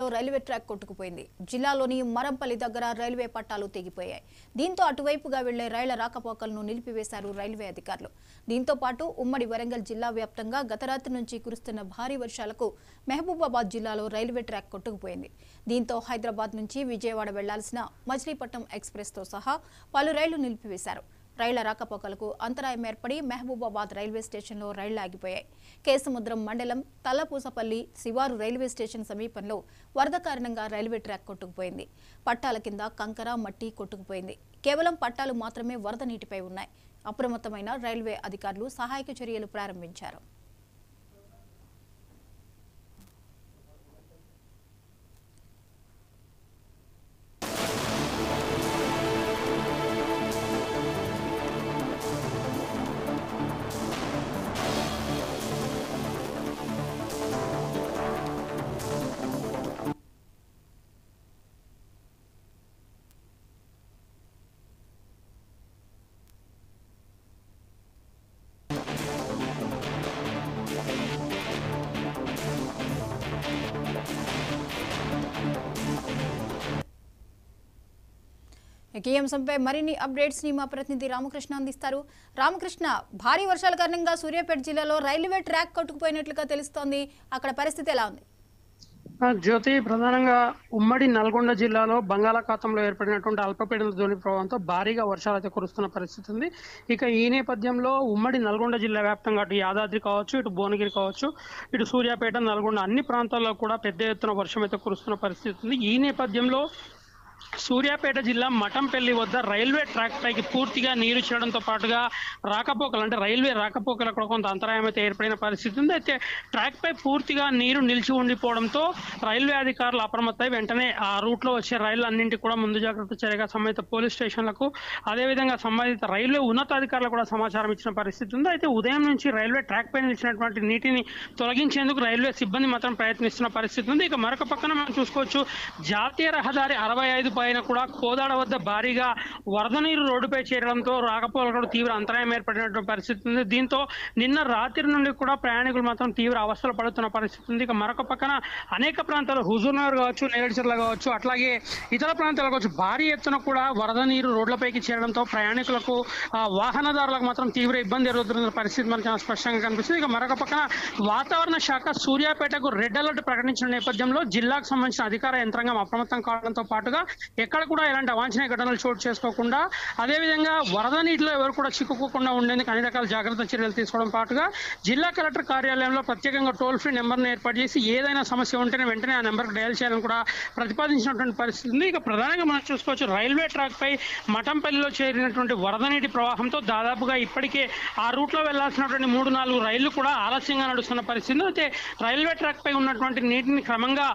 Railway track కొట్టుకుపోయింది. జిల్లాలోని మరంపల్లి దగ్గర రైల్వే పట్టాలు తెగిపోయాయి. దీంతో అటువైపుగా వెళ్లే రైళ్ల రాకపోకలను నిలిపివేశారు రైల్వే అధికారులు. దీంతో పాటు ఉమ్మడి వరంగల్ జిల్లా వ్యాప్తంగా గత రాత్రి నుంచి కురుస్తున్న భారీ వర్షాలకు మహబూబాబాద్ జిల్లాలో రైల్వే ట్రాక్ కొట్టుకుపోయింది. దీంతో హైదరాబాద్ నుంచి విజయవాడ వెళ్లాల్సిన మచిలీపట్నం ఎక్స్ప్రెస్ తో సహా పలు రైళ్లు నిలిపివేశారు. రైళ్ల రాకపోకలకు అంతరాయం ఏర్పడి మహబూబాబాద్ రైల్వే స్టేషన్లో రైళ్లు ఆగిపోయాయి. కేసముద్రం మండలం తల్లపూసపల్లి శివారు రైల్వే స్టేషన్ సమీపంలో వరద కారణంగా రైల్వే ట్రాక్ కొట్టుకుపోయింది. పట్టాల కింద కంకర మట్టి కొట్టుకుపోయింది. కేవలం పట్టాలు మాత్రమే వరద నీటిపై ఉన్నాయి. అప్రమత్తమైన రైల్వే అధికారులు సహాయక చర్యలు ప్రారంభించారు. ఈ అంశంపై మరిన్ని అప్డేట్స్ ని మా ప్రతినిధి రామకృష్ణ అందిస్తారు. రామకృష్ణ, భారీ వర్షాల కారణంగా సూర్యాపేట జిల్లాలో రైల్వే ట్రాక్ కొట్టుకుపోయినట్లుగా తెలుస్తోంది. అక్కడ పరిస్థితి ఎలా ఉంది? జ్యోతి, ప్రధానంగా ఉమ్మడి నల్గొండ జిల్లాలో బంగాళాఖాతంలో ఏర్పడినటువంటి అల్పపీడన ద్రోణి ప్రభావంతో భారీగా వర్షాలు అయితే కురుస్తున్న పరిస్థితి ఉంది. ఇక ఈ నేపథ్యంలో ఉమ్మడి నల్గొండ జిల్లా వ్యాప్తంగా అటు యాదాద్రి కావచ్చు, ఇటు భువనగిరి కావచ్చు, ఇటు సూర్యాపేట, నల్గొండ అన్ని ప్రాంతాల్లో కూడా పెద్ద ఎత్తున వర్షం అయితే కురుస్తున్న పరిస్థితి ఉంది. ఈ నేపథ్యంలో సూర్యాపేట జిల్లా మఠంపల్లి వద్ద రైల్వే ట్రాక్ పైకి పూర్తిగా నీరు చేరడంతో పాటుగా రాకపోకలు అంటే రైల్వే రాకపోకలు కూడా కొంత అంతరాయం అయితే ఏర్పడిన పరిస్థితి ఉంది. అయితే ట్రాక్ పై పూర్తిగా నీరు నిలిచి ఉండిపోవడంతో రైల్వే అధికారులు అప్రమత్తమై వెంటనే ఆ రూట్లో వచ్చే రైళ్లు అన్నింటికి కూడా ముందు జాగ్రత్త చర్యగా సంబంధిత పోలీస్ స్టేషన్లకు, అదేవిధంగా సంబంధిత రైల్వే ఉన్నతాధికారులు కూడా సమాచారం ఇచ్చిన పరిస్థితి ఉంది. అయితే ఉదయం నుంచి రైల్వే ట్రాక్ పై నిలిచినటువంటి నీటిని తొలగించేందుకు రైల్వే సిబ్బంది మాత్రం ప్రయత్నిస్తున్న పరిస్థితి ఉంది. ఇక మరొక పక్కన మనం చూసుకోవచ్చు, జాతీయ రహదారి 65 పైన కూడా కోదాడ వద్ద భారీగా వరద నీరు రోడ్డుపై చేరడంతో రాకపోకలకు తీవ్ర అంతరాయం ఏర్పడినటువంటి పరిస్థితి ఉంది. దీంతో నిన్న రాత్రి నుండి కూడా ప్రయాణికులు మాత్రం తీవ్ర అవస్థలు పడుతున్న పరిస్థితి ఉంది. ఇక మరొక పక్కన అనేక ప్రాంతాలు హుజూర్నగర్ కావచ్చు, నేరేడుచర్ల కావచ్చు, అట్లాగే ఇతర ప్రాంతాలు కావచ్చు, భారీ ఎత్తున కూడా వరద నీరు రోడ్లపైకి చేరడంతో ప్రయాణికులకు, వాహనదారులకు మాత్రం తీవ్ర ఇబ్బంది ఎదురవుతున్న పరిస్థితి మనకు చాలా స్పష్టంగా కనిపిస్తుంది. ఇక మరొక పక్కన వాతావరణ శాఖ సూర్యాపేటకు రెడ్ అలర్ట్ ప్రకటించిన నేపథ్యంలో జిల్లాకు సంబంధించిన అధికార యంత్రాంగం అప్రమత్తం కావడంతో పాటుగా ఎక్కడ కూడా ఎలాంటి అవాంఛనీయ ఘటనలు చోటు చేసుకోకుండా, అదేవిధంగా వరద నీటిలో ఎవరు కూడా చిక్కుకోకుండా ఉండేందుకు అన్ని రకాల జాగ్రత్త చర్యలు తీసుకోవడం పాటుగా జిల్లా కలెక్టర్ కార్యాలయంలో ప్రత్యేకంగా టోల్ ఫ్రీ నెంబర్ను ఏర్పాటు చేసి ఏదైనా సమస్య ఉంటేనే వెంటనే ఆ నెంబర్కి డయల్ చేయాలని కూడా ప్రతిపాదించినటువంటి పరిస్థితి ఉంది. ఇక ప్రధానంగా మనం చూసుకోవచ్చు, రైల్వే ట్రాక్ పై మఠంపల్లిలో చేరినటువంటి వరద నీటి ప్రవాహంతో దాదాపుగా ఇప్పటికే ఆ రూట్లో వెళ్లాల్సినటువంటి 3-4 రైళ్లు కూడా ఆలస్యంగా నడుస్తున్న పరిస్థితి. అయితే రైల్వే ట్రాక్ పై ఉన్నటువంటి నీటిని క్రమంగా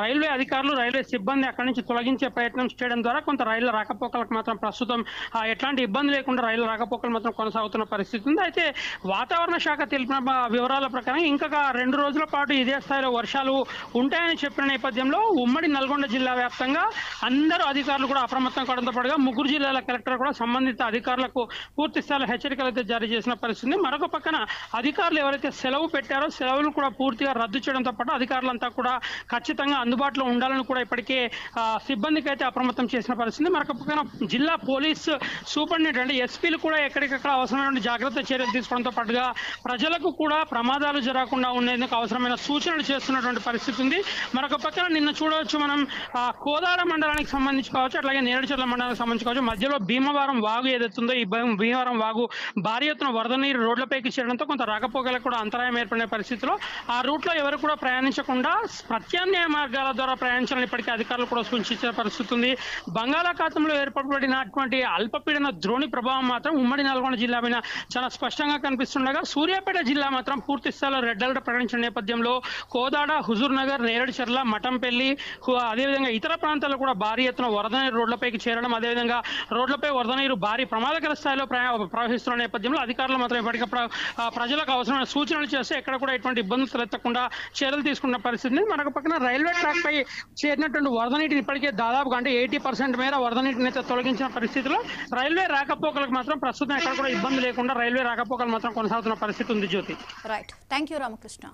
రైల్వే అధికారులు, రైల్వే సిబ్బంది అక్కడి నుంచి తొలగించే ప్రయత్నం చేయడం ద్వారా కొంత రైళ్ల రాకపోకలకు మాత్రం ప్రస్తుతం ఎట్లాంటి ఇబ్బంది లేకుండా రైళ్ల రాకపోకలు మాత్రం కొనసాగుతున్న పరిస్థితి ఉంది. అయితే వాతావరణ శాఖ తెలిపిన వివరాల ప్రకారం ఇంకా 2 రోజుల పాటు ఇదే స్థాయిలో వర్షాలు ఉంటాయని చెప్పిన నేపథ్యంలో ఉమ్మడి నల్గొండ జిల్లా వ్యాప్తంగా అందరూ అధికారులు కూడా అప్రమత్తం కావడంతో పాటుగా 3 జిల్లాల కలెక్టర్ కూడా సంబంధిత అధికారులకు పూర్తి స్థాయిలో హెచ్చరికలు అయితే జారీ చేసిన పరిస్థితి. మరొక పక్కన అధికారులు ఎవరైతే సెలవు పెట్టారో సెలవులు కూడా పూర్తిగా రద్దు చేయడంతో పాటు అధికారులంతా కూడా ఖచ్చితంగా అందుబాటులో ఉండాలని కూడా ఇప్పటికే సిబ్బందికి అయితే అప్రమత్తం చేసిన పరిస్థితి. మరొక పక్కన జిల్లా పోలీస్ సూపరింటెండెంట్ అంటే ఎస్పీలు కూడా ఎక్కడికక్కడ అవసరమైన జాగ్రత్త చర్యలు తీసుకోవడంతో పాటుగా ప్రజలకు కూడా ప్రమాదాలు జరగకుండా ఉండేందుకు అవసరమైన సూచనలు చేస్తున్నటువంటి పరిస్థితి ఉంది. మరొక పక్కన నిన్న చూడవచ్చు మనం కోదాడ మండలానికి సంబంధించి కావచ్చు, అట్లాగే నేరేడుచర్ల మండలానికి సంబంధించి కావచ్చు, మధ్యలో భీమవరం వాగు ఏదైతుందో ఈ భీమవరం వాగు భారీ ఎత్తున వరద నీరు రోడ్లపైకి చేరడంతో కొంత రాకపోకలకు కూడా అంతరాయం ఏర్పడిన పరిస్థితిలో ఆ రూట్లో ఎవరు కూడా ప్రయాణించకుండా ప్రత్యామ్నాయ మార్గాల ద్వారా ప్రయాణించాలని ఇప్పటికీ అధికారులు కూడా సూచించిన పరిస్థితి ఉంది. బంగాళాఖాతంలో ఏర్పడినటువంటి అల్పపీడన ద్రోణి ప్రభావం మాత్రం ఉమ్మడి నల్గొండ జిల్లా పైన చాలా స్పష్టంగా కనిపిస్తుండగా సూర్యాపేట జిల్లా మాత్రం పూర్తి స్థాయిలో రెడ్ అలర్ట్ ప్రకటించిన నేపథ్యంలో కోదాడ, హుజూర్నగర్, నేరేడుచర్ల, మఠంపల్లి, అదేవిధంగా ఇతర ప్రాంతాల్లో కూడా భారీ ఎత్తున వరద నీరు రోడ్లపైకి చేరడం, అదేవిధంగా రోడ్లపై వరద నీరు భారీ ప్రమాదకర స్థాయిలో ప్రవహిస్తున్న నేపథ్యంలో అధికారులు మాత్రం ఇప్పటికప్పుడు ప్రజలకు అవసరమైన సూచనలు చేస్తే ఎక్కడ కూడా ఎటువంటి ఇబ్బందులు తలెత్తకుండా చర్యలు తీసుకున్న పరిస్థితి. మరొక పక్కన రైల్వే ట్రాక్ పై చేరినటువంటి వరద నీటిని ఇప్పటికే దాదాపుగా అంటే 80% మేర వరద నీటిని అయితే తొలగించిన పరిస్థితిలో రైల్వే రాకపోకలకు మాత్రం ప్రస్తుతం ఎక్కడ కూడా ఇబ్బంది లేకుండా రైల్వే రాకపోకలు మాత్రం కొనసాగుతున్న పరిస్థితి ఉంది. జ్యోతి, రైట్, థ్యాంక్ యూ రామకృష్ణ.